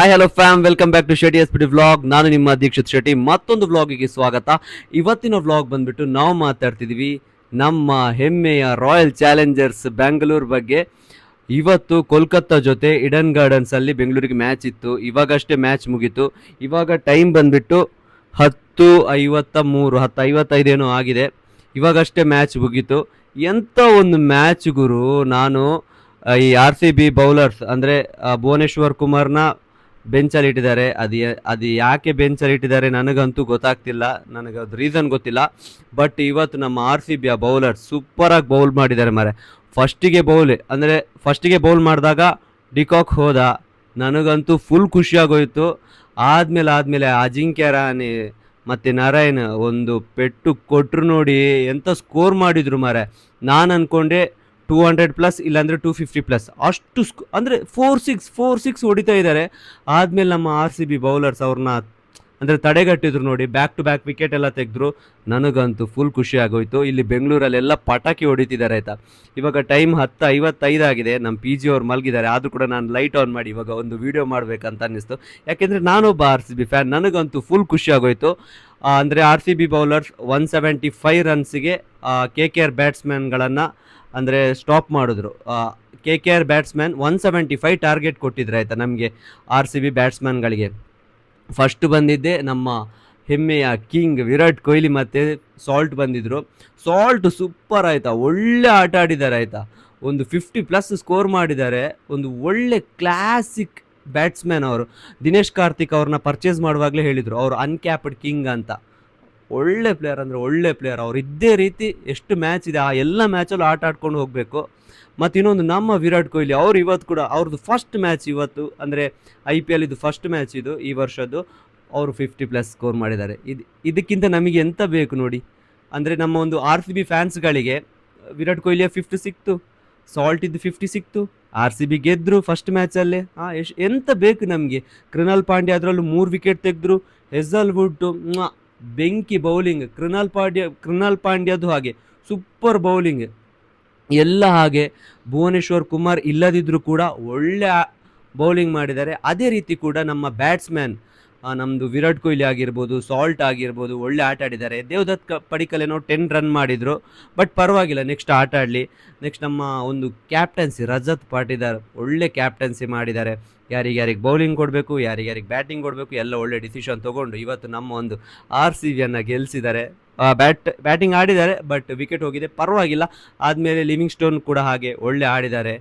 Hi hello fam, welcome back to Shetty S P vlog. ನಾನು ನಿಮ್ಮ ದೀಕ್ಷಿತ್ ಶೆಟ್ಟಿ. ಮತ್ತೊಂದು ವ್ಲಾಗಿಗೆ ಸ್ವಾಗತ. ಇವತ್ತಿನ ವ್ಲಾಗ್ ಬಂದ್ಬಿಟ್ಟು ನಾವು ಮಾತಾಡ್ತಿದ್ವಿ ನಮ್ಮ ಹೆಮ್ಮೆಯ ರಾಯಲ್ ಚಾಲೆಂಜರ್ಸ್ ಬ್ಯಾಂಗ್ಳೂರ್ ಬಗ್ಗೆ. ಇವತ್ತು ಕೋಲ್ಕತ್ತಾ ಜೊತೆ ಇಡನ್ ಗಾರ್ಡನ್ಸ್ ಅಲ್ಲಿ ಬೆಂಗಳೂರಿಗೆ ಮ್ಯಾಚ್ ಇತ್ತು. ಇವಾಗಷ್ಟೇ ಮ್ಯಾಚ್ ಮುಗೀತು. ಇವಾಗ ಟೈಮ್ ಬಂದ್ಬಿಟ್ಟು 10:53 ಏನೋ ಆಗಿದೆ. ಇವಾಗಷ್ಟೇ ಮ್ಯಾಚ್ ಮುಗೀತು. ಎಂಥ ಒಂದು ಮ್ಯಾಚ್ ಗುರು. ನಾನು ಈ RCB ಬೌಲರ್ಸ್ ಅಂದರೆ ಭುವನೇಶ್ವರ್ ಕುಮಾರ್ನ ಬೆಂಚಲ್ಲಿ ಇಟ್ಟಿದ್ದಾರೆ. ಅದು ಯಾಕೆ ಬೆಂಚಲ್ಲಿ ಇಟ್ಟಿದ್ದಾರೆ ನನಗಂತೂ ಗೊತ್ತಾಗ್ತಿಲ್ಲ, ನನಗೆ ಅದು ರೀಸನ್ ಗೊತ್ತಿಲ್ಲ. ಬಟ್ ಇವತ್ತು ನಮ್ಮ RCB ಬೌಲರ್ ಸೂಪರಾಗಿ ಬೌಲ್ ಮಾಡಿದ್ದಾರೆ ಮಾರೆ. ಫಸ್ಟಿಗೆ ಬೌಲ್ ಮಾಡಿದಾಗ ಡಿಕಾಕ್ ಹೋದ, ನನಗಂತೂ ಫುಲ್ ಖುಷಿಯಾಗೋಯಿತು. ಆದಮೇಲೆ ಅಜಿಂಕ್ಯ ರಹಾನೆ ಮತ್ತು ನಾರಾಯಣ್ ಒಂದು ಪೆಟ್ಟು ಕೊಟ್ಟರು ನೋಡಿ, ಎಂಥ ಸ್ಕೋರ್ ಮಾಡಿದ್ರು ಮಾರೆ. ನಾನು ಅಂದ್ಕೊಂಡೆ 200+ ಇಲ್ಲಾಂದರೆ 250+, ಅಷ್ಟು ಅಂದರೆ 4-6 ಹೊಡಿತಾ ಇದ್ದಾರೆ. ಆದಮೇಲೆ ನಮ್ಮ RCB ಬೌಲರ್ಸ್ ಅವ್ರನ್ನ ಅಂದರೆ ತಡೆಗಟ್ಟಿದ್ರು ನೋಡಿ, ಬ್ಯಾಕ್ ಟು ಬ್ಯಾಕ್ ವಿಕೆಟ್ ಎಲ್ಲ ತೆಗೆದ್ರು. ನನಗಂತೂ ಫುಲ್ ಖುಷಿ ಆಗೋಯ್ತು. ಇಲ್ಲಿ ಬೆಂಗಳೂರಲ್ಲೆಲ್ಲ ಪಟಾಕಿ ಹೊಡಿತಿದ್ದಾರೆ ಆಯಿತಾ. ಇವಾಗ ಟೈಮ್ 10:55 ಆಗಿದೆ. ನಮ್ಮ PG ಅವ್ರು ಮಲಗಿದ್ದಾರೆ. ಆದರೂ ಕೂಡ ನಾನು ಲೈಟ್ ಆನ್ ಮಾಡಿ ಇವಾಗ ಒಂದು ವೀಡಿಯೋ ಮಾಡಬೇಕಂತ ಅನ್ನಿಸ್ತು. ಯಾಕೆಂದರೆ ನಾನೊಬ್ಬ RCB ಫ್ಯಾನ್. ನನಗಂತೂ ಫುಲ್ ಖುಷಿ ಆಗೋಯ್ತು. ಅಂದರೆ RCB ಬೌಲರ್ಸ್ 175 ರನ್ಸಿಗೆ KKR ಬ್ಯಾಟ್ಸ್ಮನ್ಗಳನ್ನು ಅಂದರೆ ಸ್ಟಾಪ್ ಮಾಡಿದ್ರು. KKR ಬ್ಯಾಟ್ಸ್ಮನ್ 175 ಟಾರ್ಗೆಟ್ ಕೊಟ್ಟಿದ್ರು ಆಯಿತಾ ನಮಗೆ RCB ಬ್ಯಾಟ್ಸ್ಮನ್ಗಳಿಗೆ. ಫಸ್ಟ್ ಬಂದಿದ್ದೆ ನಮ್ಮ ಹೆಮ್ಮೆಯ ಕಿಂಗ್ ವಿರಾಟ್ ಕೊಹ್ಲಿ ಮತ್ತು ಸಾಲ್ಟ್ ಬಂದಿದ್ದರು. ಸಾಲ್ಟ್ ಸೂಪರ್ ಆಯಿತಾ, ಒಳ್ಳೆ ಆಟ ಆಡಿದ್ದಾರೆ ಆಯಿತಾ. ಒಂದು 50+ ಸ್ಕೋರ್ ಮಾಡಿದ್ದಾರೆ. ಒಂದು ಒಳ್ಳೆ ಕ್ಲಾಸಿಕ್ ಬ್ಯಾಟ್ಸ್ಮನ್ ಅವರು. ದಿನೇಶ್ ಕಾರ್ತಿಕ್ ಅವ್ರನ್ನ ಪರ್ಚೇಸ್ ಮಾಡುವಾಗಲೇ ಹೇಳಿದರು ಅವರು ಅನ್ಕ್ಯಾಪ್ಡ್ ಕಿಂಗ್ ಅಂತ. ಒಳ್ಳೆ ಪ್ಲೇಯರ್ ಅಂದರೆ ಒಳ್ಳೆ ಪ್ಲೇಯರ್. ಅವ್ರು ಇದ್ದೇ ರೀತಿ ಎಷ್ಟು ಮ್ಯಾಚ್ ಇದೆ ಆ ಎಲ್ಲ ಮ್ಯಾಚಲ್ಲೂ ಆಟ ಆಡ್ಕೊಂಡು ಹೋಗಬೇಕು. ಮತ್ತು ಇನ್ನೊಂದು ನಮ್ಮ ವಿರಾಟ್ ಕೊಹ್ಲಿ ಅವರು ಇವತ್ತು ಕೂಡ ಅವ್ರದ್ದು ಫಸ್ಟ್ ಮ್ಯಾಚ್ ಇವತ್ತು, ಅಂದರೆ IPL ಇದು ಫಸ್ಟ್ ಮ್ಯಾಚ್ ಇದು ಈ ವರ್ಷದ್ದು. ಅವರು 50+ ಸ್ಕೋರ್ ಮಾಡಿದ್ದಾರೆ. ಇದಕ್ಕಿಂತ ನಮಗೆ ಎಂತ ಬೇಕು ನೋಡಿ. ಅಂದರೆ ನಮ್ಮ ಒಂದು RCB ಫ್ಯಾನ್ಸ್ಗಳಿಗೆ ವಿರಾಟ್ ಕೊಹ್ಲಿಯ 50 ಸಿಕ್ತು, ಸಾಲ್ಟ್ ಇದ್ದು 50 ಸಿಕ್ತು, RCB ಗೆದ್ದರು ಫಸ್ಟ್ ಮ್ಯಾಚಲ್ಲೇ. ಎಂತ ಬೇಕು ನಮಗೆ. ಕೃಣಾಲ್ ಪಾಂಡ್ಯ ಅದರಲ್ಲೂ 3 ವಿಕೆಟ್ ತೆಗೆದ್ರು. ಹೆಜಲ್ವುಡ್ ಬೆಂಕಿ ಬೌಲಿಂಗ್. ಕೃಣಾಲ್ ಪಾಂಡ್ಯದು ಹಾಗೆ ಸೂಪರ್ ಬೌಲಿಂಗ್ ಎಲ್ಲ ಹಾಗೆ. ಭುವನೇಶ್ವರ್ ಕುಮಾರ್ ಇಲ್ಲದಿದ್ದರೂ ಕೂಡ ಒಳ್ಳೆ ಬೌಲಿಂಗ್ ಮಾಡಿದ್ದಾರೆ. ಅದೇ ರೀತಿ ಕೂಡ ನಮ್ಮ ಬ್ಯಾಟ್ಸ್ಮನ್ ನಮ್ಮದು ವಿರಾಟ್ ಕೊಹ್ಲಿ ಆಗಿರ್ಬೋದು, ಸಾಲ್ಟ್ ಆಗಿರ್ಬೋದು, ಒಳ್ಳೆ ಆಟ ಆಡಿದ್ದಾರೆ. ದೇವದತ್ ಪಡಿಕ್ಕಲ್ ಏನೋ 10 ರನ್ ಮಾಡಿದರು. ಬಟ್ ಪರವಾಗಿಲ್ಲ, ನೆಕ್ಸ್ಟ್ ಆಟ ಆಡಲಿ. ನೆಕ್ಸ್ಟ್ ನಮ್ಮ ಒಂದು ಕ್ಯಾಪ್ಟನ್ಸಿ ರಜತ್ ಪಾಟಿದಾರ್ ಒಳ್ಳೆ ಕ್ಯಾಪ್ಟನ್ಸಿ ಮಾಡಿದ್ದಾರೆ. ಯಾರಿಗ್ಯಾರಿಗೆ ಬೌಲಿಂಗ್ ಕೊಡಬೇಕು, ಯಾರಿಗ್ಯಾರಿಗೆ ಬ್ಯಾಟಿಂಗ್ ಕೊಡಬೇಕು, ಎಲ್ಲ ಒಳ್ಳೆ ಡಿಸಿಷನ್ ತೊಗೊಂಡು ಇವತ್ತು ನಮ್ಮ ಒಂದು RCBಯನ್ನು ಗೆಲ್ಲಿಸಿದ್ದಾರೆ. ಬ್ಯಾಟಿಂಗ್ ಆಡಿದ್ದಾರೆ, ಬಟ್ ವಿಕೆಟ್ ಹೋಗಿದೆ, ಪರವಾಗಿಲ್ಲ. ಆದಮೇಲೆ ಲಿವಿಂಗ್ ಸ್ಟೋನ್ ಕೂಡ ಹಾಗೆ ಒಳ್ಳೆ ಆಡಿದ್ದಾರೆ.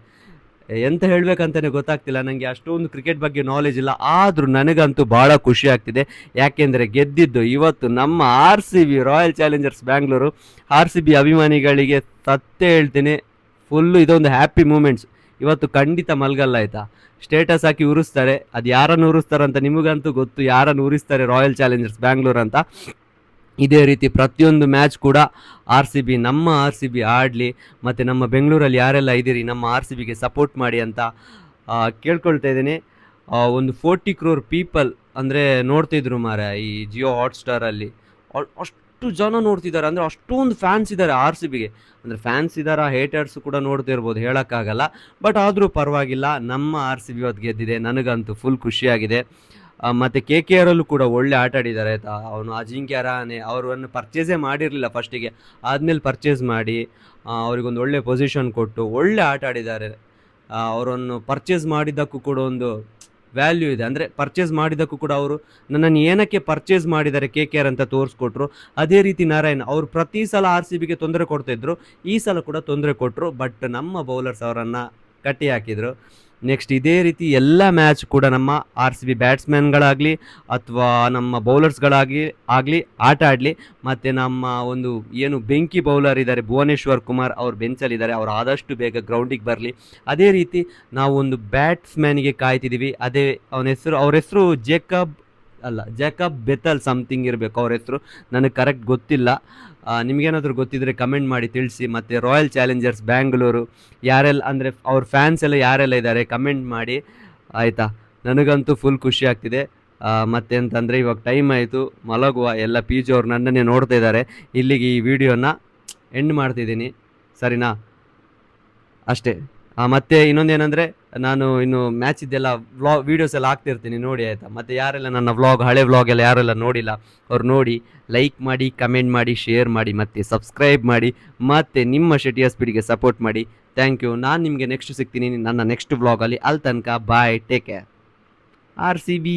ಎಂತ ಹೇಳಬೇಕಂತಲೇ ಗೊತ್ತಾಗ್ತಿಲ್ಲ ನನಗೆ. ಅಷ್ಟೊಂದು ಕ್ರಿಕೆಟ್ ಬಗ್ಗೆ ನಾಲೆಜ್ ಇಲ್ಲ. ಆದರೂ ನನಗಂತೂ ಭಾಳ ಖುಷಿ ಆಗ್ತಿದೆ. ಯಾಕೆಂದರೆ ಗೆದ್ದಿದ್ದು ಇವತ್ತು ನಮ್ಮ RCB royal Challengers Bangalore. RCB ಅಭಿಮಾನಿಗಳಿಗೆ ಸತ್ಯ ಹೇಳ್ತೀನಿ, ಫುಲ್ಲು ಇದೊಂದು ಹ್ಯಾಪಿ ಮೂಮೆಂಟ್ಸ್. ಇವತ್ತು ಖಂಡಿತ ಮಲ್ಗಲ್ಲ ಆಯಿತಾ. ಸ್ಟೇಟಸ್ ಹಾಕಿ ಉರಿಸ್ತಾರೆ. ಅದು ಯಾರನ್ನು ಉರಿಸ್ತಾರಂತ ನಿಮಗಂತೂ ಗೊತ್ತು, ಯಾರನ್ನು ಉರಿಸ್ತಾರೆ ರಾಯಲ್ ಚಾಲೆಂಜರ್ಸ್ ಬ್ಯಾಂಗ್ಳೂರ್ ಅಂತ. ಇದೇ ರೀತಿ ಪ್ರತಿಯೊಂದು ಮ್ಯಾಚ್ ಕೂಡ ನಮ್ಮ RCB ಆಡಲಿ. ಮತ್ತು ನಮ್ಮ ಬೆಂಗಳೂರಲ್ಲಿ ಯಾರೆಲ್ಲ ಇದ್ದೀರಿ ನಮ್ಮ RCBಗೆ ಸಪೋರ್ಟ್ ಮಾಡಿ ಅಂತ ಕೇಳ್ಕೊಳ್ತಾ ಇದ್ದೀನಿ. ಒಂದು 40 crore ಪೀಪಲ್ ಅಂದರೆ ನೋಡ್ತಿದ್ರು ಮಾರ ಈ ಜಿಯೋ ಹಾಟ್ಸ್ಟಾರಲ್ಲಿ. ಅಷ್ಟು ಜನ ನೋಡ್ತಿದ್ದಾರೆ, ಅಂದರೆ ಅಷ್ಟೊಂದು ಫ್ಯಾನ್ಸ್ ಇದ್ದಾರೆ RCBಗೆ. ಅಂದರೆ ಫ್ಯಾನ್ಸ್ ಇದ್ದಾರೆ, ಹೇಟರ್ಸ್ ಕೂಡ ನೋಡ್ತಿರ್ಬೋದು, ಹೇಳೋಕ್ಕಾಗಲ್ಲ. ಬಟ್ ಆದರೂ ಪರವಾಗಿಲ್ಲ, ನಮ್ಮ RCB ಇವತ್ತು ಗೆದ್ದಿದೆ. ನನಗಂತೂ ಫುಲ್ ಖುಷಿಯಾಗಿದೆ. ಮತ್ತು KKRಲ್ಲೂ ಕೂಡ ಒಳ್ಳೆ ಆಟ ಆಡಿದ್ದಾರೆ ಆಯಿತಾ. ಅವನು ಅಜಿಂಕ್ಯ ರಹಾನೆ ಅವರನ್ನು ಪರ್ಚೇಸೇ ಮಾಡಿರಲಿಲ್ಲ ಫಸ್ಟಿಗೆ, ಆದಮೇಲೆ ಪರ್ಚೇಸ್ ಮಾಡಿ ಅವರಿಗೊಂದು ಒಳ್ಳೆ ಪೊಸಿಷನ್ ಕೊಟ್ಟು ಒಳ್ಳೆ ಆಟ ಆಡಿದ್ದಾರೆ. ಅವರನ್ನು ಪರ್ಚೇಸ್ ಮಾಡಿದ್ದಕ್ಕೂ ಕೂಡ ಒಂದು ವ್ಯಾಲ್ಯೂ ಇದೆ. ಅಂದರೆ ಪರ್ಚೇಸ್ ಮಾಡಿದ್ದಕ್ಕೂ ಕೂಡ ಅವರು ನನ್ನನ್ನು ಏನಕ್ಕೆ ಪರ್ಚೇಸ್ ಮಾಡಿದ್ದಾರೆ KKR ಅಂತ ತೋರಿಸ್ಕೊಟ್ರು. ಅದೇ ರೀತಿ ನಾರಾಯಣ್ ಅವರು ಪ್ರತಿ ಸಲ RCBಗೆ ತೊಂದರೆ ಕೊಡ್ತಾಯಿದ್ರು, ಈ ಸಲ ಕೂಡ ತೊಂದರೆ ಕೊಟ್ಟರು. ಬಟ್ ನಮ್ಮ ಬೌಲರ್ಸ್ ಅವರನ್ನು ಕಟ್ಟಿ ಹಾಕಿದರು. ನೆಕ್ಸ್ಟ್ ಇದೇ ರೀತಿ ಎಲ್ಲ ಮ್ಯಾಚ್ ಕೂಡ ನಮ್ಮ RCB ಬ್ಯಾಟ್ಸ್ಮನ್ಗಳಾಗಲಿ ಅಥವಾ ನಮ್ಮ ಬೌಲರ್ಸ್ಗಳಾಗಲಿ ಆಟ ಆಡಲಿ. ಮತ್ತು ನಮ್ಮ ಒಂದು ಏನು ಬೆಂಕಿ ಬೌಲರ್ ಇದ್ದಾರೆ ಭುವನೇಶ್ವರ್ ಕುಮಾರ್, ಅವ್ರು ಬೆಂಚಲ್ಲಿದ್ದಾರೆ, ಅವ್ರು ಆದಷ್ಟು ಬೇಗ ಗ್ರೌಂಡಿಗೆ ಬರಲಿ. ಅದೇ ರೀತಿ ನಾವು ಒಂದು ಬ್ಯಾಟ್ಸ್ಮ್ಯಾನಿಗೆ ಕಾಯ್ತಿದ್ದೀವಿ. ಅದೇ ಅವ್ರ ಹೆಸರು ಜೇಕಬ್ ಬೆಥಲ್ ಸಮಥಿಂಗ್ ಇರಬೇಕು ಅವ್ರ ಹೆಸರು, ನನಗೆ ಕರೆಕ್ಟ್ ಗೊತ್ತಿಲ್ಲ. ನಿಮಗೇನಾದರೂ ಗೊತ್ತಿದ್ದರೆ ಕಮೆಂಟ್ ಮಾಡಿ ತಿಳಿಸಿ. ಮತ್ತು ರಾಯಲ್ ಚಾಲೆಂಜರ್ಸ್ ಬ್ಯಾಂಗ್ಳೂರು ಯಾರೆಲ್ಲ ಅಂದರೆ ಅವ್ರ ಫ್ಯಾನ್ಸ್ ಎಲ್ಲ ಯಾರೆಲ್ಲ ಇದ್ದಾರೆ ಕಮೆಂಟ್ ಮಾಡಿ ಆಯಿತಾ. ನನಗಂತೂ ಫುಲ್ ಖುಷಿ ಆಗ್ತಿದೆ. ಮತ್ತೆ ಅಂತಂದರೆ ಇವಾಗ ಟೈಮ್ ಆಯಿತು ಮಲಗುವ. ಎಲ್ಲ PG ಅವ್ರು ನನ್ನನ್ನೇ ನೋಡ್ತಾ ಇದ್ದಾರೆ. ಇಲ್ಲಿಗೆ ಈ ವಿಡಿಯೋನ ಎಂಡ್ ಮಾಡ್ತಿದ್ದೀನಿ, ಸರಿನಾ? ಅಷ್ಟೇ. ಮತ್ತೆ ಇನ್ನೊಂದೇನೆಂದರೆ, ನಾನು ಇನ್ನು ಮ್ಯಾಚ್ ಇದ್ದೆಲ್ಲ ವೀಡಿಯೋಸ್ ಎಲ್ಲ ಹಾಕ್ತಿರ್ತೀನಿ ನೋಡಿ ಆಯಿತಾ. ಮತ್ತು ಯಾರೆಲ್ಲ ನನ್ನ ಹಳೆ ವ್ಲಾಗ್ ಎಲ್ಲ ಯಾರೆಲ್ಲ ನೋಡಿಲ್ಲ ಅವ್ರು ನೋಡಿ, ಲೈಕ್ ಮಾಡಿ, ಕಮೆಂಟ್ ಮಾಡಿ, ಶೇರ್ ಮಾಡಿ, ಮತ್ತು ಸಬ್ಸ್ಕ್ರೈಬ್ ಮಾಡಿ, ಮತ್ತು ನಿಮ್ಮ ಶೆಟ್ಟಿಯ ಸ್ಪೀಡಿಗೆ ಸಪೋರ್ಟ್ ಮಾಡಿ. Thank you. ನಾನು ನಿಮಗೆ ನೆಕ್ಸ್ಟ್ ಸಿಗ್ತೀನಿ ನನ್ನ ನೆಕ್ಸ್ಟ್ ವ್ಲಾಗಲ್ಲಿ. ಅಲ್ಲಿ ತನಕ ಬಾಯ್, ಟೇಕ್ ಕೇರ್. RCB.